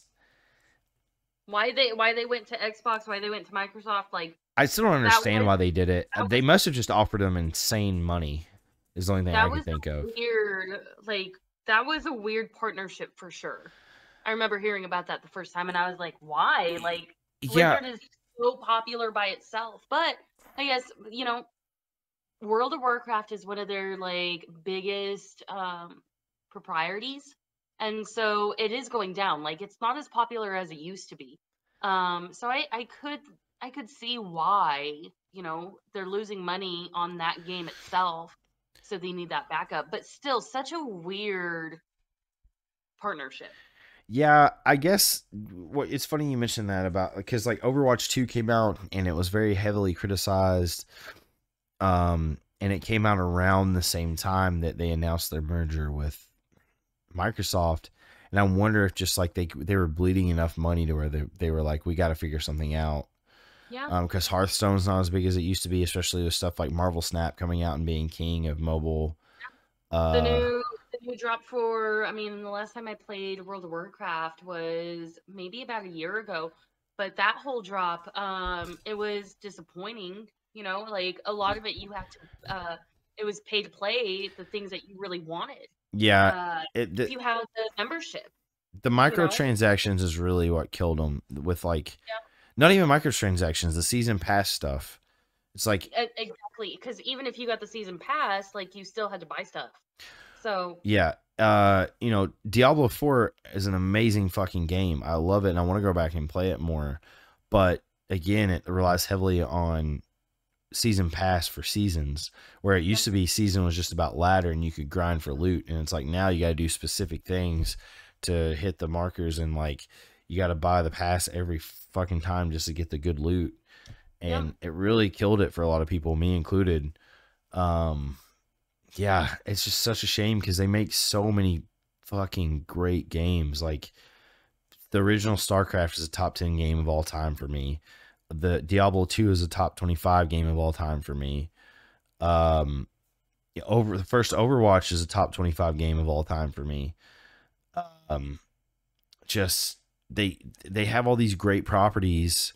why they went to Xbox, why they went to Microsoft, like, I still don't understand why they did it. They must have just offered them insane money. Is the only thing I can think of. Weird, like, that was a weird partnership for sure. I remember hearing about that the first time, and I was like, why? Like, Blizzard is so popular by itself. But I guess, you know, World of Warcraft is one of their, like, biggest proprieties. And so it is going down. Like, it's not as popular as it used to be. So I could see why, you know, they're losing money on that game itself. So they need that backup, but still such a weird partnership. Yeah, I guess it's funny you mentioned that, about because like Overwatch 2 came out and it was very heavily criticized. And it came out around the same time that they announced their merger with Microsoft. And I wonder if just like they were bleeding enough money to where they were like, we got to figure something out. Yeah. Because Hearthstone's not as big as it used to be, especially with stuff like Marvel Snap coming out and being king of mobile. The new drop for, I mean, the last time I played World of Warcraft was maybe about a year ago, but that whole drop, it was disappointing. You know, like a lot of it you have to, it was pay to play the things that you really wanted. Yeah. If you have the membership. The microtransactions is really what killed them, with like, not even microtransactions, the season pass stuff. It's like, exactly, because even if you got the season pass, like, you still had to buy stuff. So Yeah. Diablo 4 is an amazing fucking game. I love it and I want to go back and play it more. But again, it relies heavily on season pass for seasons, where it used to be season was just about ladder and you could grind for loot. And it's like now you got to do specific things to hit the markers, and like you got to buy the pass every fucking time just to get the good loot. And it really killed it for a lot of people, me included. Yeah, it's just such a shame because they make so many fucking great games. Like the original StarCraft is a top 10 game of all time for me. The Diablo 2 is a top 25 game of all time for me. The first Overwatch is a top 25 game of all time for me. Just they have all these great properties,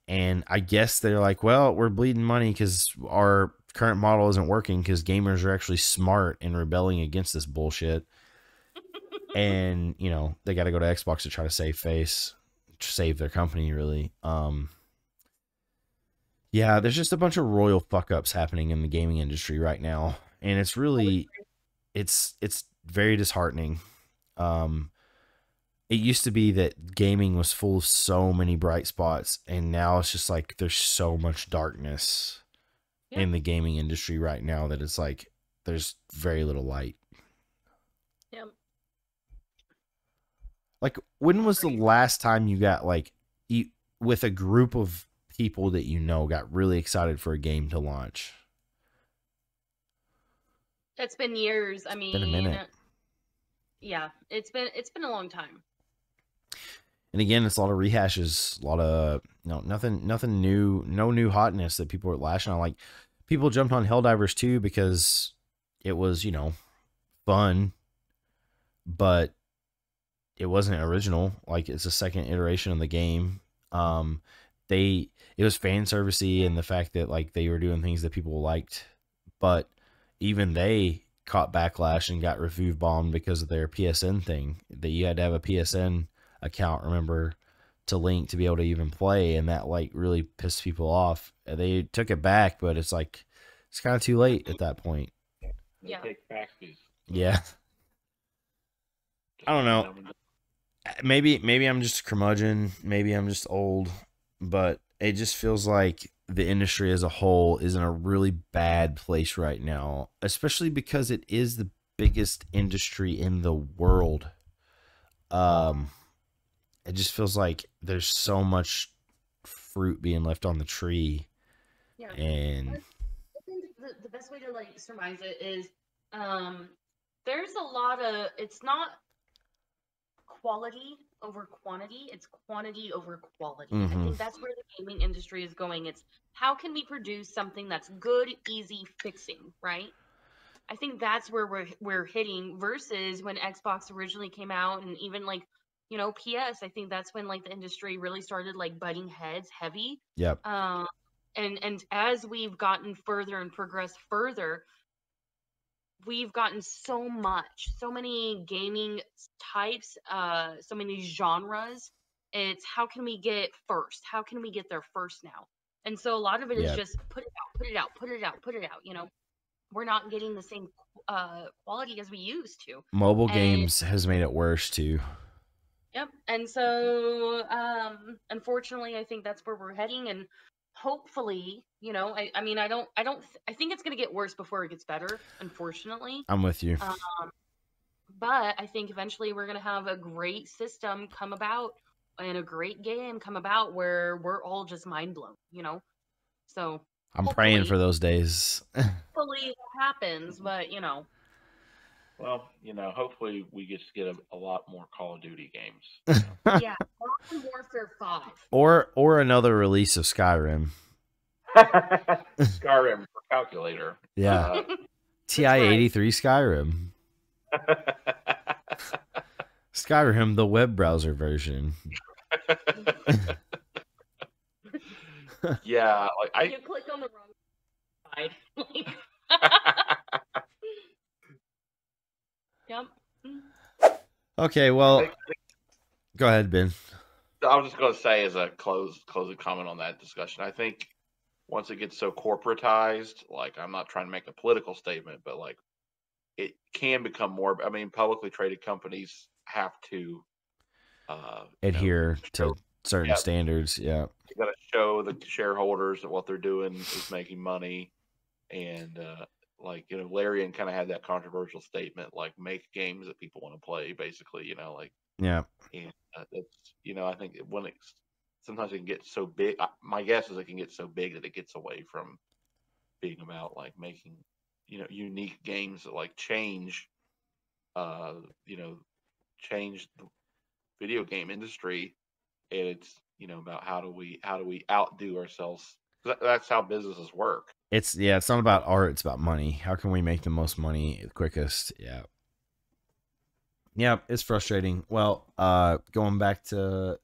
and I guess they're like, well, we're bleeding money because our current model isn't working because gamers are actually smart and rebelling against this bullshit. And they got to go to Xbox to try to save their company, really. Yeah, there's just a bunch of royal fuck ups happening in the gaming industry right now, and it's really it's very disheartening. It used to be that gaming was full of so many bright spots, and now it's just like there's so much darkness in the gaming industry right now that it's like there's very little light. Yep. Like, when was the last time you got with a group of people that got really excited for a game to launch? It's been years. I mean, been a minute. Yeah, it's been a long time. And again, it's a lot of rehashes, a lot of nothing new, no new hotness that people are lashing on. Like, people jumped on Helldivers 2 because it was, fun, but it wasn't original. Like, it's a second iteration of the game. It was fan servicey, and the fact that like they were doing things that people liked, but even they caught backlash and got review bombed because of their PSN thing, that you had to have a PSN account, remember, to link to be able to even play, and that like really pissed people off. They took it back, but it's like it's kind of too late at that point. They take back these. Yeah. I don't know. Maybe I'm just a curmudgeon. Maybe I'm just old, but it just feels like the industry as a whole is in a really bad place right now, especially because it is the biggest industry in the world. It just feels like there's so much fruit being left on the tree. Yeah. And I think the best way to like surmise it is there's a lot of, it's not quality over quantity, it's quantity over quality. I think that's where the gaming industry is going. It's how can we produce something that's good, easy fixing, right? I think that's where we're hitting, versus when Xbox originally came out, and even like PS. I think that's when like the industry really started like butting heads heavy. Yep. And as we've gotten further and progressed further, we've gotten so many gaming types, so many genres. It's how can we get first? How can we get there first now? And so a lot of it is just put it out. We're not getting the same quality as we used to. Mobile games has made it worse too. Yep. And so unfortunately, I think that's where we're heading, and hopefully, I think it's going to get worse before it gets better, unfortunately. I'm with you. But I think eventually we're going to have a great system come about and a great game come about where we're all just mind blown, So I'm praying for those days. Hopefully it happens, but Well, hopefully we get to get a lot more Call of Duty games. Yeah, Modern Warfare 5. Or another release of Skyrim. Skyrim for calculator. Yeah. TI-83 Skyrim. Skyrim, the web browser version. Yeah, like you click on the wrong side. Yep. Okay, well, go ahead, Ben. I was just going to say, as a closing comment on that discussion, I think once it gets so corporatized, like, I'm not trying to make a political statement, but like it can become more. I mean, publicly traded companies have to adhere show, to certain yeah, standards. Yeah. you got to show the shareholders that what they're doing is making money, and like Larian kind of had that controversial statement, like make games that people want to play, basically, like Yeah. and that's I think when it's sometimes it can get so big. My guess is it can get so big that it gets away from being about like making unique games that like change uh you know change the video game industry, and it's about how do we outdo ourselves. That's how businesses work. It's not about art, it's about money. How can we make the most money quickest? Yeah. Yeah, it's frustrating. Well, going back to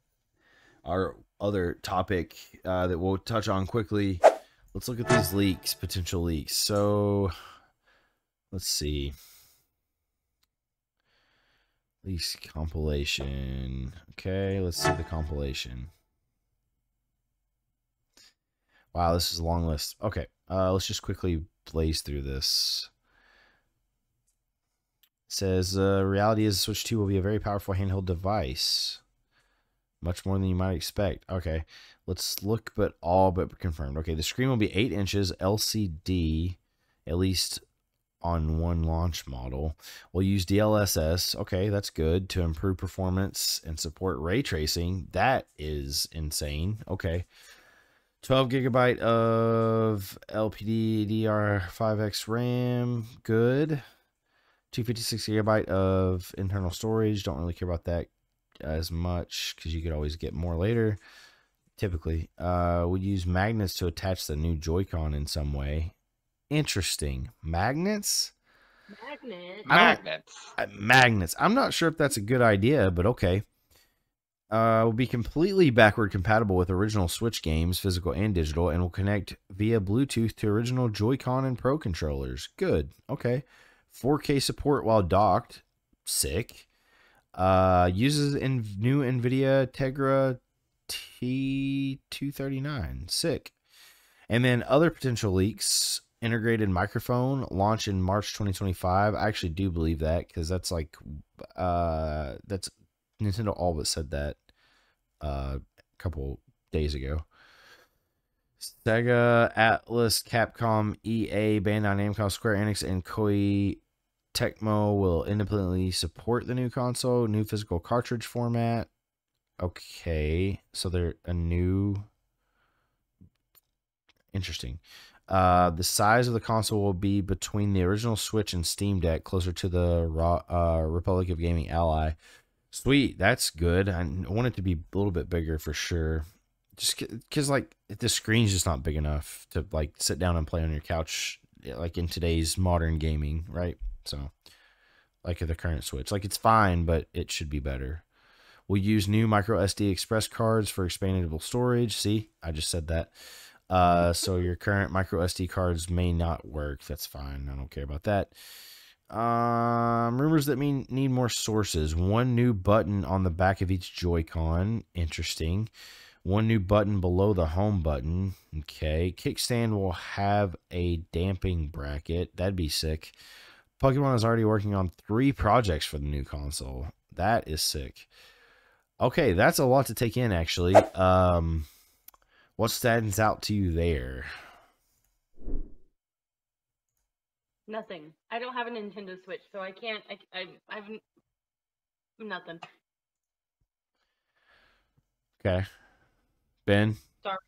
our other topic that we'll touch on quickly, let's look at these leaks, potential leaks. So, let's see. Leaks compilation. Okay, let's see the compilation. Wow, this is a long list. Okay, let's just quickly blaze through this. It says, reality is Switch 2 will be a very powerful handheld device. Much more than you might expect. Okay, let's look, but all but confirmed. Okay, the screen will be 8 inches LCD, at least on one launch model. We'll use DLSS. Okay, that's good, to improve performance and support ray tracing. That is insane. Okay. 12 gigabyte of LPDDR5X RAM. Good. 256 gigabyte of internal storage. Don't really care about that as much because you could always get more later. Typically, we use magnets to attach the new Joy-Con in some way. Interesting. Magnets? Magnets. I'm not sure if that's a good idea, but okay. Will be completely backward compatible with original Switch games, physical and digital, and will connect via Bluetooth to original Joy-Con and Pro controllers. Good. Okay. 4K support while docked. Sick. Uses new NVIDIA Tegra T239. Sick. And then other potential leaks. Integrated microphone, launch in March 2025. I actually do believe that because that's like, that's Nintendo all but said that a couple days ago. Sega, Atlas, Capcom, EA, Bandai Namco, Square Enix, and Koei Tecmo will independently support the new console. New physical cartridge format. Okay, so they're a new... Interesting. The size of the console will be between the original Switch and Steam Deck, closer to the Republic of Gaming Ally. Sweet, that's good. I want it to be a little bit bigger for sure. Just because, like, the screen's just not big enough to, like, sit down and play on your couch, like, in today's modern gaming, right? So, like, the current Switch. Like, it's fine, but it should be better. We'll use new micro SD express cards for expandable storage. See, I just said that. So your current micro SD cards may not work. That's fine. I don't care about that. Rumors that need more sources. One new button on the back of each Joy-Con. Interesting. One new button below the home button. Okay. Kickstand will have a damping bracket. That'd be sick. Pokemon is already working on 3 projects for the new console. That is sick. Okay, that's a lot to take in, actually. What stands out to you there? Nothing. I don't have a Nintendo Switch, so I can't. I've nothing. Okay, Ben. Sorry.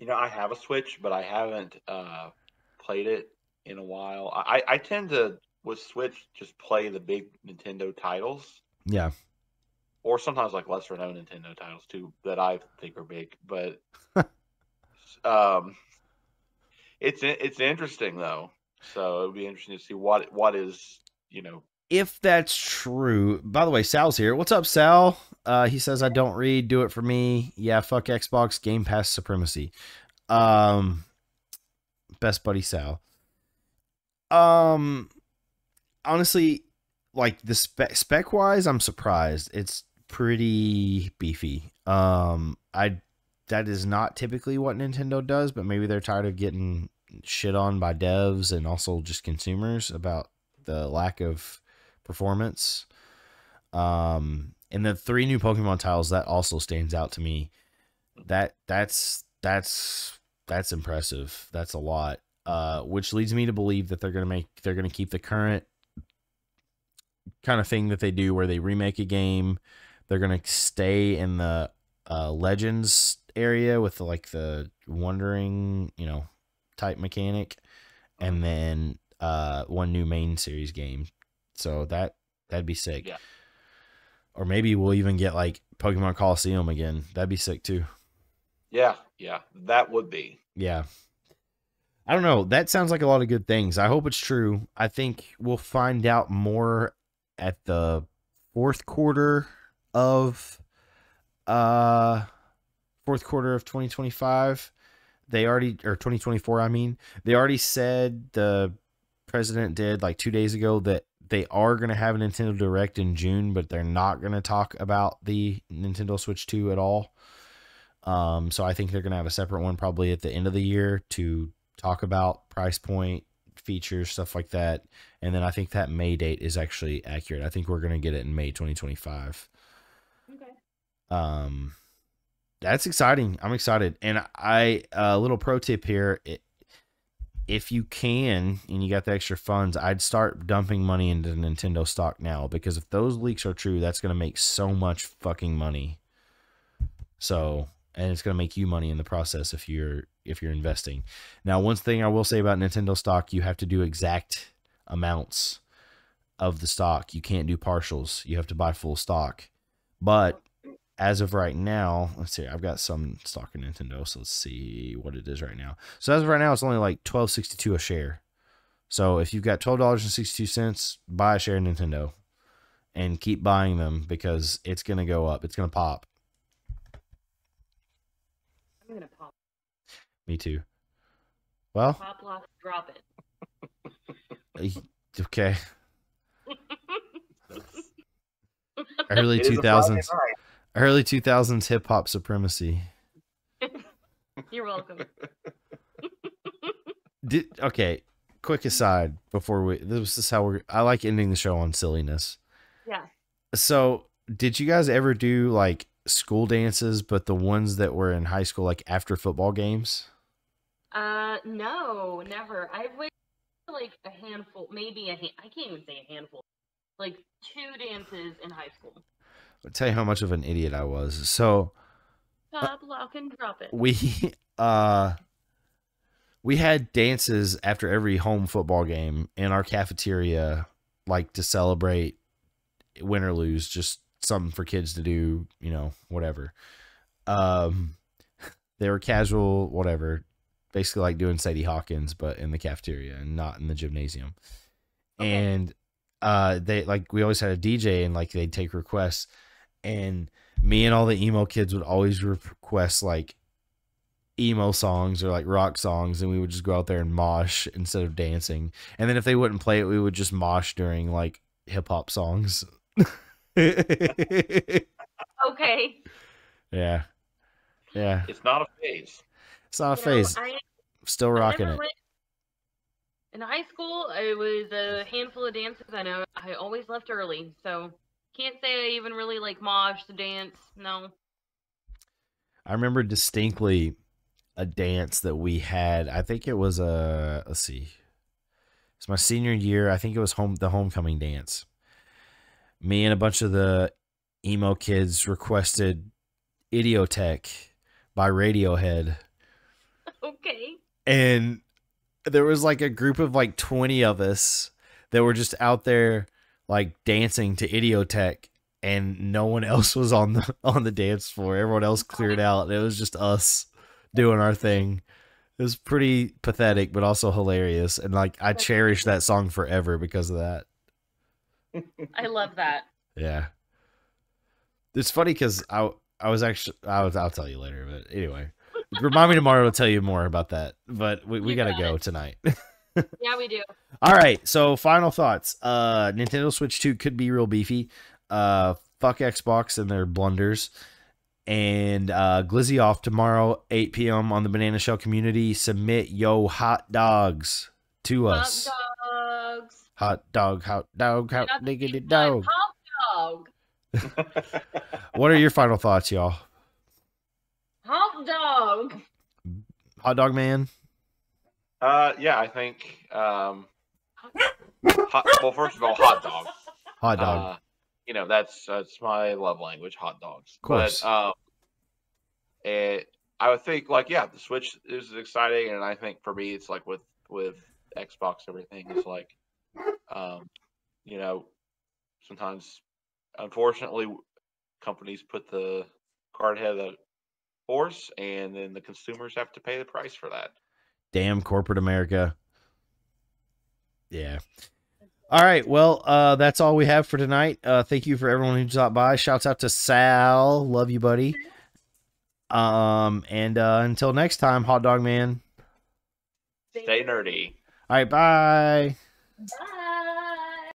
I have a Switch, but I haven't played it in a while. I tend to with Switch just play the big Nintendo titles. Yeah. Or sometimes like lesser known Nintendo titles too that I think are big, but it's interesting though. So it'll be interesting to see what is if that's true. By the way, Sal's here. What's up, Sal? He says I don't read. Do it for me. Yeah, fuck Xbox Game Pass supremacy. Best buddy Sal. Honestly, like the spec wise, I'm surprised. It's pretty beefy. That is not typically what Nintendo does, but maybe they're tired of getting shit on by devs and also just consumers about the lack of performance. And the 3 new Pokemon tiles, that also stands out to me. That's impressive. That's a lot. Which leads me to believe that they're gonna keep the current kind of thing that they do where they remake a game. They're gonna stay in the Legends area with the wandering, type mechanic, and then one new main series game. So that'd be sick. Yeah. Or maybe we'll even get like Pokemon Coliseum again. That'd be sick too. Yeah, that would be. Yeah. I don't know. That sounds like a lot of good things. I hope it's true. I think we'll find out more at the fourth quarter of 2025. Or 2024, I mean. They already said, the president did like 2 days ago, that they are going to have a Nintendo Direct in June, but they're not going to talk about the Nintendo Switch 2 at all. So I think they're going to have a separate one probably at the end of the year to talk about price point, features, stuff like that. And then I think that May date is actually accurate. I think we're going to get it in May 2025. Okay. That's exciting. I'm excited. And a little pro tip here. If you can, and you got the extra funds, I'd start dumping money into Nintendo stock now, because if those leaks are true, that's going to make so much fucking money. So, and it's going to make you money in the process if you're investing. Now, one thing I will say about Nintendo stock, you have to do exact amounts of the stock. You can't do partials. You have to buy full stock. But as of right now, let's see, I've got some stock in Nintendo, so let's see what it is right now. So as of right now, it's only like $12.62 a share. So if you've got $12.62, buy a share in Nintendo and keep buying them, because it's going to go up. It's going to pop. I'm gonna pop. Me too. Well, Pop, lock, drop it. okay. It is a Friday night. Early 2000s hip hop supremacy. You're welcome. Okay, quick aside before this is how I like ending the show on silliness. Yeah. So, did you guys ever do like school dances, but the ones that were in high school, like after football games? No, never. I went to like a handful, maybe I can't even say a handful. Like 2 dances in high school. I'll tell you how much of an idiot I was. So, Pop, lock, and drop it. we had dances after every home football game in our cafeteria, like to celebrate win or lose, just something for kids to do, whatever. They were casual, whatever, basically like doing Sadie Hawkins, but in the cafeteria and not in the gymnasium. Okay. And we always had a DJ, and like they'd take requests, and me and all the emo kids would always request like emo songs or like rock songs, and we would just go out there and mosh instead of dancing. And then if they wouldn't play it, we would just mosh during like hip hop songs. Okay. Yeah. It's not a phase. It's not a phase. Still rocking it. In high school, it was a handful of dances. I know I always left early, so can't say I even really like mosh to dance. No. I remember distinctly a dance that we had. I think it was let's see. It's my senior year. I think it was the homecoming dance. Me and a bunch of the emo kids requested Idiotech by Radiohead. Okay. And there was like a group of like 20 of us that were just out there like dancing to Idiotech, and no one else was on the dance floor. Everyone else cleared out, and it was just us doing our thing. It was pretty pathetic, but also hilarious. And like, I cherish that song forever because of that. I love that. Yeah. It's funny because I'll tell you later, but anyway, remind me tomorrow to tell you more about that. But we got to go tonight. Yeah, we do. All right. So final thoughts. Nintendo Switch 2 could be real beefy. Fuck Xbox and their blunders. And Glizzy off tomorrow, 8 p.m. on the Banana Shell community. Submit yo hot dogs to us. Hot dogs. Hot dog, hot dog, hot Not the diggity same one. dog. Hot dog. What are your final thoughts, y'all? Hot dog. Hot dog man? Yeah, I think. Well, first of all, hot dog. Hot dog. That's my love language, hot dogs. Of course. But I would think the Switch is exciting, and I think for me, it's like with Xbox, everything is like, sometimes, unfortunately, companies put the cart ahead of the horse, and then the consumers have to pay the price for that. Damn corporate America. Yeah. All right. Well, that's all we have for tonight. Thank you for everyone who stopped by. Shouts out to Sal. Love you, buddy. And until next time, Hot Dog Man. Stay nerdy. All right. Bye. Bye.